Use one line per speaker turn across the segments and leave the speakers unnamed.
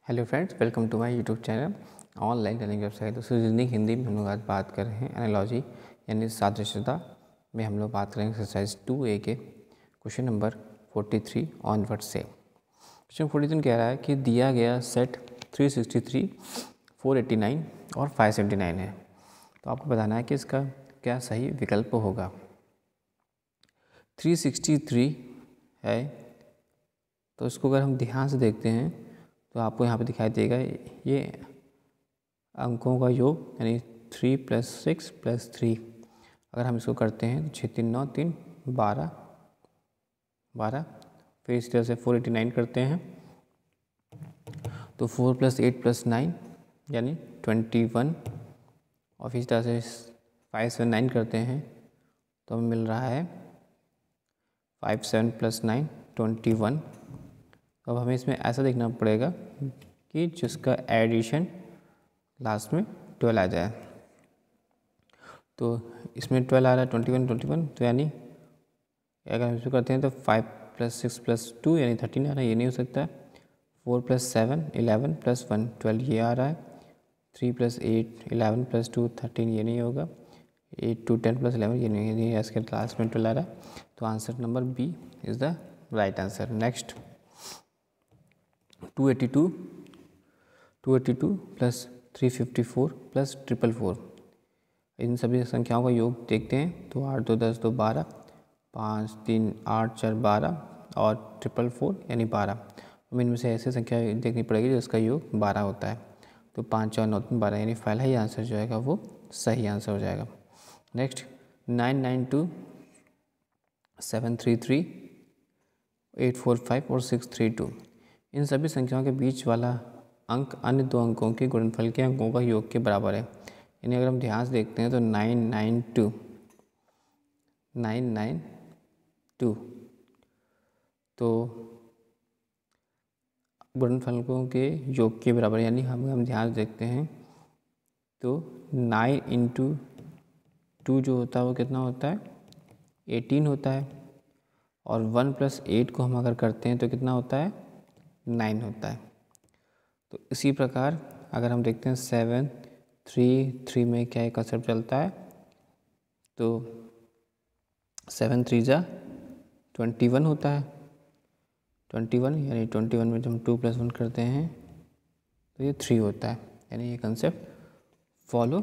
Hello friends, welcome to my YouTube channel online learning website. दोस्तों reasoning Hindi में हम लोग आज बात कर रहे हैं एनालॉजी यानी सादृश्यता में हम लोग बात करेंगे एक्सरसाइज 2A के क्वेश्चन नंबर 43 ऑनवर्ड से। क्वेश्चन 43 कह रहा है कि दिया गया सेट 363, 489 और 579 है, तो आपको बताना है कि इसका क्या सही विकल्प होगा। 363 है तो इसको अगर हम ध्यान से देखते हैं तो आपको यहाँ पे दिखाई देगा ये अंकों का योग यानी 3 + 6 + 3। अगर हम इसको करते हैं तो 6 3 9 3 12। फिर इस तरह से 489 करते हैं तो 4 + 8 + 9 यानी 21। और फिर इस तरह से 5 7 9 करते हैं तो हमें मिल रहा है 5 7 + 9 21। अब हमें इसमें ऐसा देखना पड़ेगा कि जिसका एडिशन लास्ट में 12 आ जाए। तो इसमें 12 आ रहा है 21, तो यानी अगर हम इसमें करते हैं तो 5 + 6 + 2 यानी 13 आ रहा है, ये नहीं हो सकता है। 4 + 7 11 + 1 12 ये आ रहा है। 3 + 8 11 + 2 13 ये नहीं होगा। 8 2 10 + 11 ये नहीं है, इसके लास्ट में 12 आ रहा है। तो answer number B is the right answer. Next 282 + 354 + 444। इन सभी संख्याओं का योग देखते हैं तो 8 2 10 2 12, 5 3 8 4 12 और 444 यानी 12। हमें इनमें से ऐसी संख्या देखनी पड़ेगी जिसका योग 12 होता है। तो 5 4 9 3 12 यानी पहला ही आंसर जो आएगा वो सही आंसर हो जाएगा। नेक्स्ट 992 733 845 और 632। इन सभी संख्याओं के बीच वाला अंक अन्य दो अंकों के गुणनफल के अंकों का योग के बराबर है। यानी अगर हम ध्यान से देखते हैं तो 992 तो गुणनफलों के योग के बराबर, यानी हम ध्यान से देखते हैं तो 9 × 2 जो होता है वो कितना होता है 18 होता है। और 1 + 8 को हम अगर करते हैं तो कितना होता है 9 होता है। तो इसी प्रकार अगर हम देखते हैं 7 3 3 में क्या एक कंसेप्ट चलता है तो 7 3 जा 21 होता है। 21 यानी 21 में जब हम 2 + 1 करते हैं तो ये 3 होता है, यानी ये कंसेप्ट फॉलो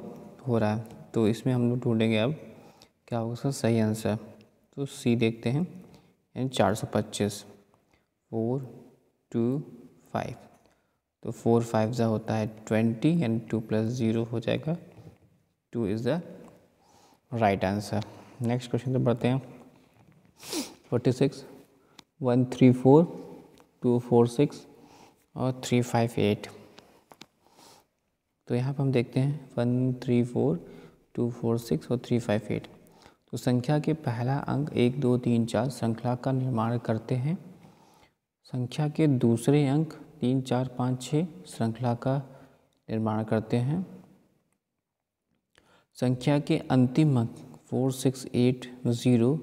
हो रहा है। तो इसमें हम लोग ढूंढेंगे अब क्या होगा उसका सही आंसर। तो सी देखते हैं यानी 425 4 2 5। तो 4 5 जा होता है 20 यानी 2 + 0 हो जाएगा। 2 is the right answer. Next question पे बढ़ते हैं। 46 134 246 और 358। तो यहाँ पर हम देखते हैं 134 246 और 358। तो संख्या के पहला अंक 1 2 3 4 श्रृंखला का निर्माण करते हैं। संख्या के दूसरे अंक 3 4 5 6 श्रृंखला का निर्माण करते हैं। संख्या के अंतिम अंक 4 6 8 0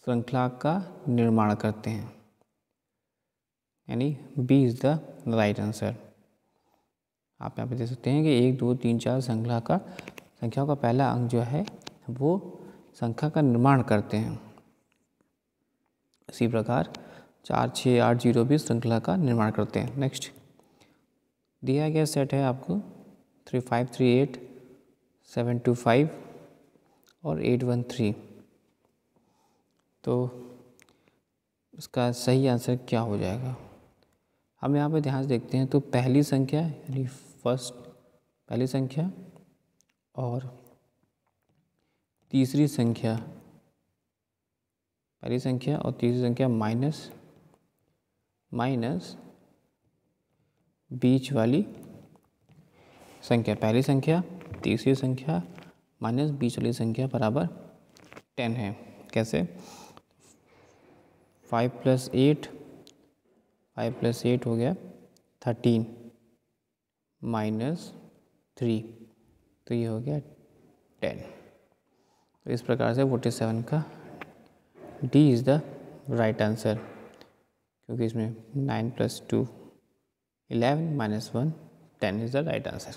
श्रृंखला का निर्माण करते हैं, यानी B is the right answer. आप यहाँ पे देख सकते हैं कि 1 2 3 4 संख्याओं का पहला अंक जो है वो संख्या का निर्माण करते हैं। इसी प्रकार 4 6 8 0 भी श्रृंखला का निर्माण करते हैं। नेक्स्ट दिया गया सेट है आपको 3 5 3 8 7 2 5 और 8 1 3। तो इसका सही आंसर क्या हो जाएगा। हम यहाँ पे ध्यान से देखते हैं तो पहली संख्या यानी पहली संख्या और तीसरी संख्या, पहली संख्या और तीसरी संख्या माइनस बीच वाली संख्या, पहली संख्या तीसरी संख्या माइनस बीच वाली संख्या बराबर 10 है। कैसे 5 + 8 हो गया 13 -3, तो ये हो गया 10। तो इस प्रकार से 47 का D is the right answer, क्योंकि इसमें 9 + 2 11 minus 1 10 is the right answer.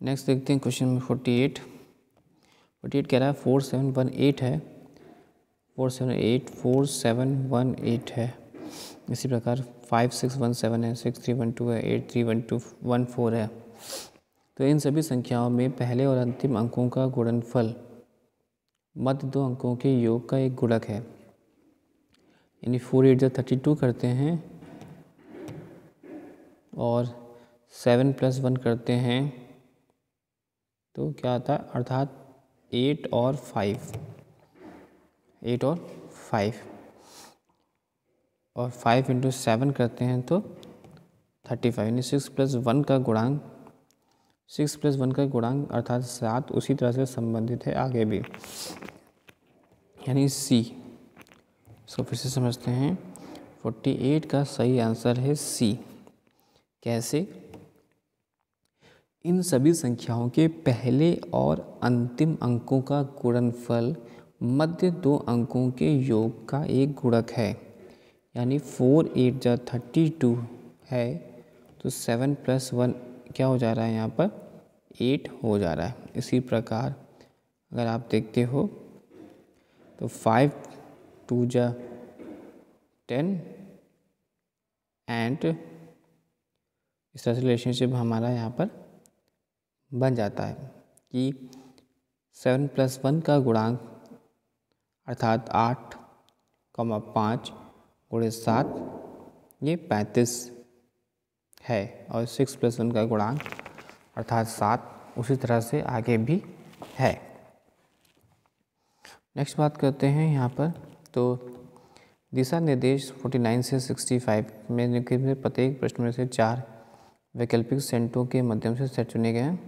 Next देखते हैं क्वेश्चन नंबर 48 कह रहा है 4718 है, 4718 है। इसी प्रकार 5617 है, 6312 है, 831214 है। तो इन सभी संख्याओं में पहले और अंतिम अंकों का गुणनफल मध्य दो अंकों के योग का एक गुणक है। यानी 4 8 32 करते हैं और 7 + 1 करते हैं तो क्या आता है, अर्थात 8 और 5 और 5 × 7 करते हैं तो 35। यानी 6 + 1 का गुणांक 6 + 1 का गुणांक अर्थात 7 उसी तरह से संबंधित है आगे भी, यानी सी। इसको फिर से समझते हैं। 48 का सही आंसर है सी। कैसे? इन सभी संख्याओं के पहले और अंतिम अंकों का गुणनफल मध्य दो अंकों के योग का एक गुणक है। यानी 4 8 32 है तो 7 + 1 क्या हो जा रहा है, यहाँ पर 8 हो जा रहा है। इसी प्रकार अगर आप देखते हो तो 5 2 10 एंड इस तरह से रिलेशनशिप हमारा यहाँ पर बन जाता है कि 7 + 1 का गुणांक अर्थात 8, 5 × 7 ये 35 है और 6 + 1 का गुणांक अर्थात 7 उसी तरह से आगे भी है। नेक्स्ट बात करते हैं यहाँ पर। तो दिशा निर्देश 49 से 65 में निम्नलिखित प्रत्येक प्रश्न में से 4 वैकल्पिक सेटों के माध्यम से सेट चुने गए हैं।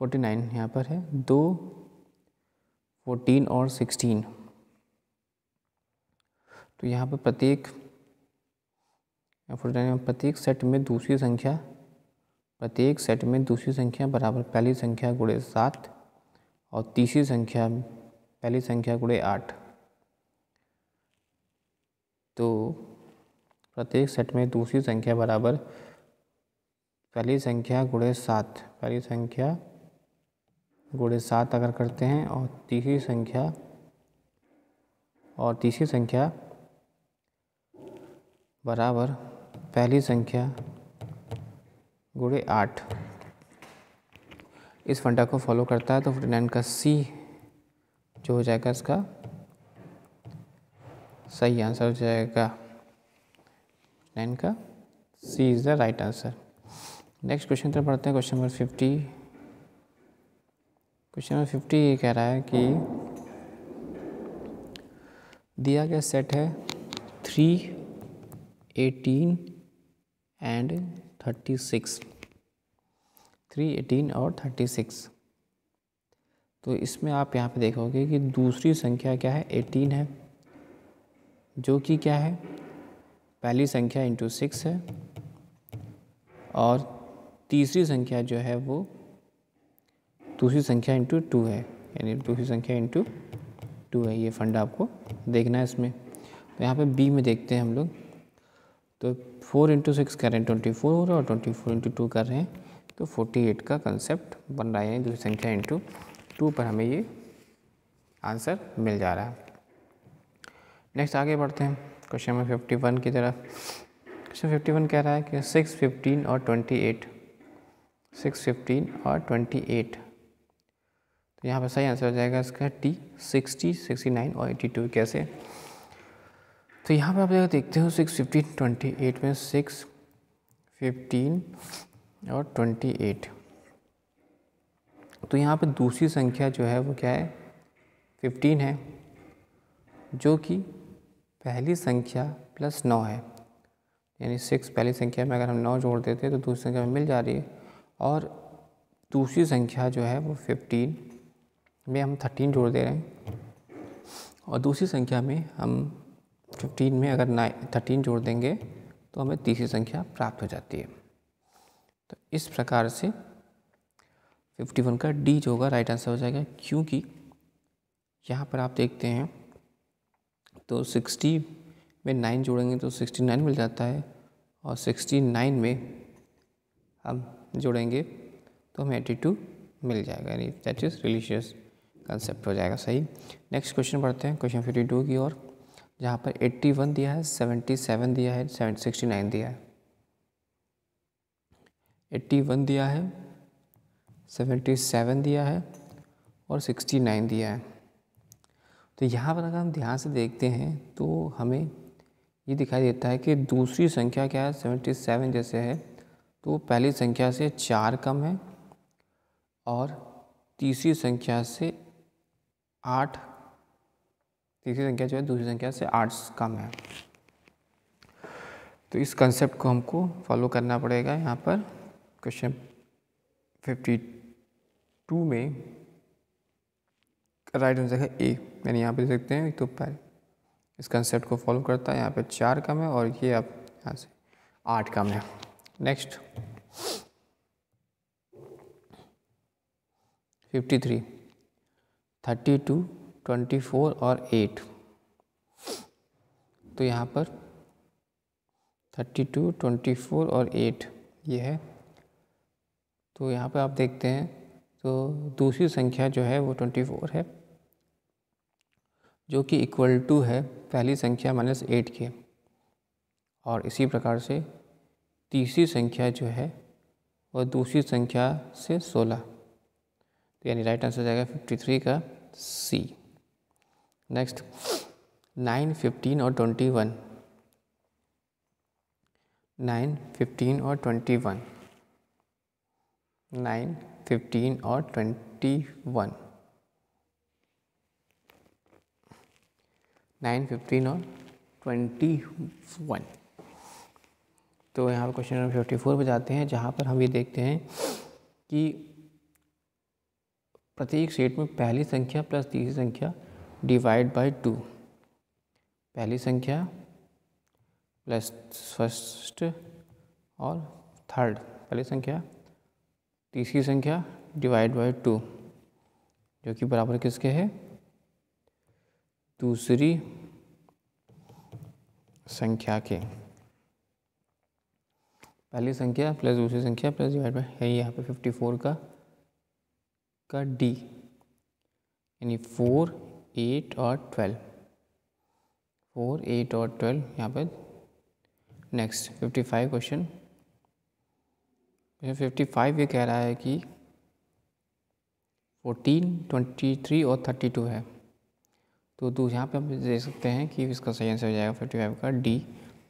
49 यहाँ पर है 2, 14 और 16। तो यहाँ पर प्रत्येक 49 में प्रत्येक सेट में दूसरी संख्या बराबर पहली संख्या × 7 और तीसरी संख्या पहली संख्या × 8। तो प्रत्येक सेट में दूसरी संख्या बराबर पहली संख्या × 7, पहली संख्या × 7 अगर करते हैं और तीसरी संख्या बराबर पहली संख्या × 8 इस फंडा को फॉलो करता है। तो 49 का सी जो हो जाएगा इसका सही आंसर हो जाएगा। 9 का C is the right answer. Next question तरफ पढ़ते हैं। Question number 50। क्वेश्चन नंबर 50 ये कह रहा है कि दिया गया सेट है 3, 18 एंड 36, 3, 18 और 36। तो इसमें आप यहाँ पे देखोगे कि दूसरी संख्या क्या है, 18 है, जो कि क्या है पहली संख्या × 6 है और तीसरी संख्या जो है वो दूसरी संख्या × 2 है, यानी दूसरी संख्या × 2 है। ये फंडा आपको देखना है इसमें। तो यहाँ पे बी में देखते हैं हम लोग। तो 4 × 6 कर रहे हैं 24 हो रहा है और 24 × 2 कर रहे हैं तो 48 का कंसेप्ट बन रहा है। दूसरी संख्या × 2 पर हमें ये आंसर मिल जा रहा है। नेक्स्ट आगे बढ़ते हैं क्वेश्चन नंबर 51 की तरफ। क्वेश्चन 51 कह रहा है कि 6, 15 और 28, 6, 15 और 28। तो यहाँ पर सही आंसर हो जाएगा इसका टी 60, 69 और 82। कैसे? तो यहाँ पर आप देखते हो 6, 15, 28 में 6, 15 और 28। तो यहाँ पर दूसरी संख्या जो है वो क्या है 15 है, जो कि पहली संख्या + 9 है। यानी 6 पहली संख्या में अगर हम 9 जोड़ देते हैं तो दूसरी संख्या में मिल जा रही है। और दूसरी संख्या जो है वो 15 में हम 13 जोड़ दे रहे हैं और दूसरी संख्या में हम 15 में अगर 13 जोड़ देंगे तो हमें तीसरी संख्या प्राप्त हो जाती है। तो इस प्रकार से 51 का डी जो होगा राइट आंसर हो जाएगा, क्योंकि यहाँ पर आप देखते हैं तो 60 में 9 जोड़ेंगे तो 69 मिल जाता है और 69 में हम जोड़ेंगे तो हमें 82 मिल जाएगा, यानी दैट इज़ रिलीजियस कंसेप्ट हो जाएगा। सही। नेक्स्ट क्वेश्चन पढ़ते हैं, क्वेश्चन 52 की ओर, जहाँ पर 81 दिया है, 77 दिया है, 69 दिया है। 81 दिया है, 77 दिया है और 69 दिया है। तो यहाँ पर अगर हम ध्यान से देखते हैं तो हमें ये दिखाई देता है कि दूसरी संख्या क्या है, 77 जैसे है तो पहली संख्या से 4 कम है और तीसरी संख्या से 8, तीसरी संख्या जो है दूसरी संख्या से 8 कम है। तो इस कंसेप्ट को हमको फॉलो करना पड़ेगा। यहाँ पर क्वेश्चन 52 में राइट आंसर है ए, यानी यहाँ पे देख सकते हैं तो पहले इस कंसेप्ट को फॉलो करता है। यहाँ पे 4 कम है और ये अब यहाँ से 8 कम है। नेक्स्ट 53, 32, 24 और 8। तो यहाँ पर 32, 24 और 8 ये है। तो यहाँ पर आप देखते हैं तो दूसरी संख्या जो है वो 24 है, जो कि इक्वल टू है पहली संख्या -8 के, और इसी प्रकार से तीसरी संख्या जो है वह दूसरी संख्या से 16। तो यानी राइट आंसर जाएगा 53 का सी। नेक्स्ट 9, 15 और 21। 9, 15 और 21। 9, 15 और 21। 9, 15 और 21। तो यहाँ पर क्वेश्चन नंबर 54 पे जाते हैं, जहाँ पर हम ये देखते हैं कि प्रत्येक सेट में पहली संख्या प्लस तीसरी संख्या डिवाइड बाय 2। पहली संख्या प्लस फर्स्ट और थर्ड, पहली संख्या तीसरी संख्या डिवाइड बाय 2, जो कि बराबर किसके है, दूसरी संख्या के। पहली संख्या प्लस दूसरी संख्या प्लस डिवाइड बाय है यहाँ पे 54 का डी, यानी 4, 8 और 12। 4, 8 और 12 यहाँ पर। नेक्स्ट 55 क्वेश्चन 55 ये कह रहा है कि 14, 23 और 32 है। तो यहाँ पे हम देख सकते हैं कि इसका सही आंसर हो जाएगा 55 का डी,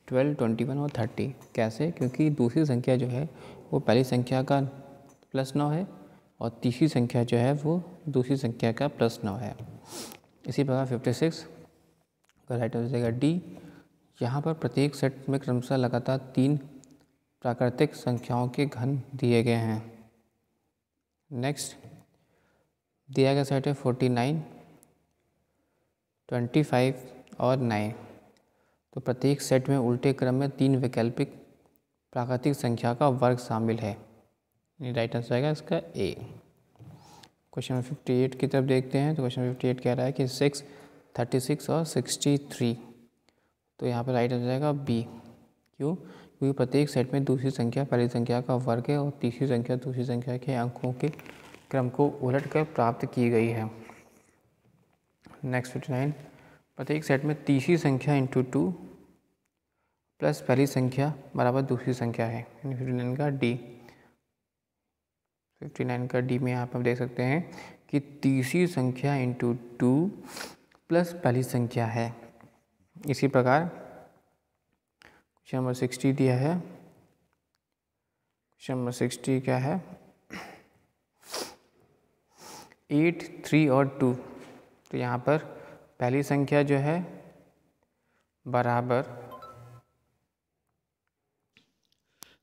12, 21 और 30। कैसे? क्योंकि दूसरी संख्या जो है वो पहली संख्या का +9 है और तीसरी संख्या जो है वो दूसरी संख्या का +9 है। इसी प्रकार 56 का राइट आंसर हो जाएगा डी। यहाँ पर प्रत्येक सेट में क्रमशः लगातार 3 प्राकृतिक संख्याओं के घन दिए गए हैं। नेक्स्ट दिया गया सेट है 49, 25 और 9। तो प्रत्येक सेट में उल्टे क्रम में 3 वैकल्पिक प्राकृतिक संख्या का वर्ग शामिल है। राइट आंसर आएगा इसका ए। क्वेश्चन नंबर 58 की तरफ देखते हैं। तो क्वेश्चन नंबर 58 कह रहा है कि 6, 36 और 63। तो यहाँ पर राइट आंसर आएगा बी। क्यों? क्योंकि प्रत्येक सेट में दूसरी संख्या पहली संख्या का वर्ग है और तीसरी संख्या दूसरी संख्या के अंकों के क्रम को उलटकर प्राप्त की गई है। नेक्स्ट 59, प्रत्येक सेट में तीसरी संख्या इंटू 2 प्लस पहली संख्या बराबर दूसरी संख्या है। 59 का डी। 59 का डी में यहाँ पर हम देख सकते हैं कि तीसरी संख्या इंटू 2 प्लस पहली संख्या है। इसी प्रकार क्वेश्चन नंबर 60 दिया है। क्वेश्चन नंबर 60 क्या है, 8, 3 और 2। तो यहाँ पर पहली संख्या जो है बराबर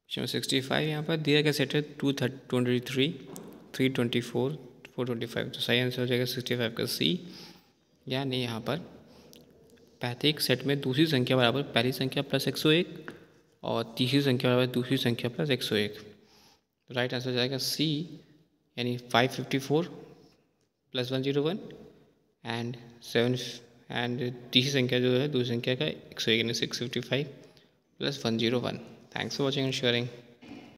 65 यहाँ पर दिया गया सेट है 223, 324, 425। तो सही आंसर हो जाएगा 65 का सी। यानी यहाँ पर प्रत्येक सेट में दूसरी संख्या बराबर पहली संख्या प्लस 101 और तीसरी संख्या बराबर दूसरी संख्या प्लस 101। तो राइट आंसर हो जाएगा सी, यानी 554 + 101 एंड 7 एंड तीसरी संख्या जो है दूसरी संख्या का 101, यानी 655 + 101। Thanks for watching and sharing.